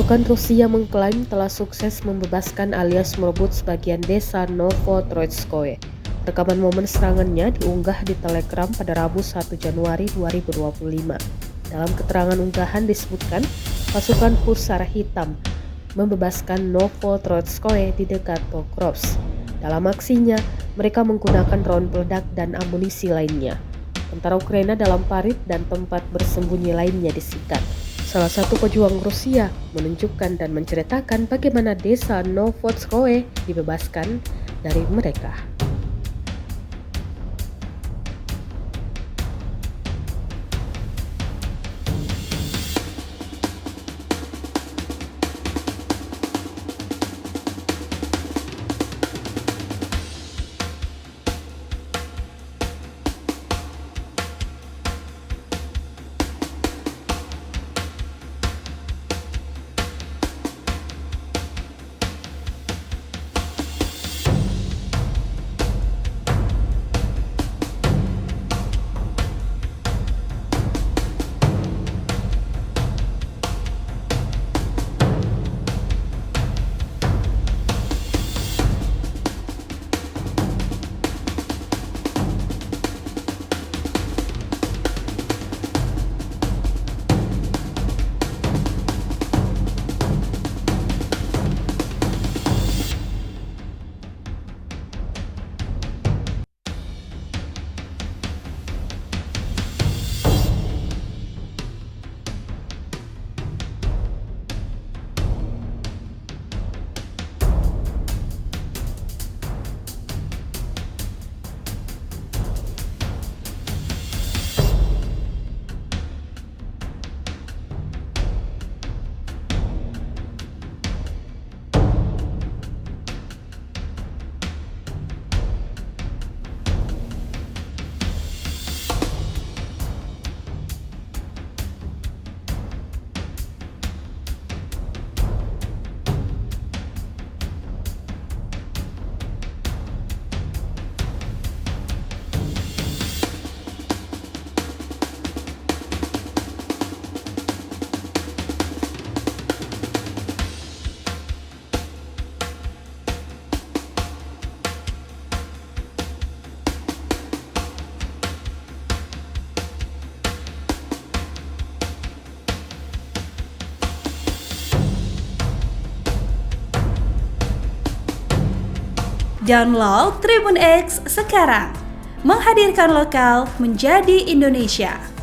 Pasukan Rusia mengklaim telah sukses membebaskan alias merebut sebagian desa Novotroitskoe. Rekaman momen serangannya diunggah di Telegram pada Rabu 1 Januari 2025. Dalam keterangan unggahan disebutkan, Pasukan Hussar Hitam membebaskan Novotroitskoe di dekat Pokrovsk. Dalam aksinya, mereka menggunakan drone peledak dan amunisi lainnya. Tentara Ukraina dalam parit dan tempat bersembunyi lainnya disikat. Salah satu pejuang Rusia menunjukkan dan menceritakan bagaimana desa Novotroitskoe dibebaskan dari mereka. Download Tribun X sekarang, menghadirkan lokal menjadi Indonesia.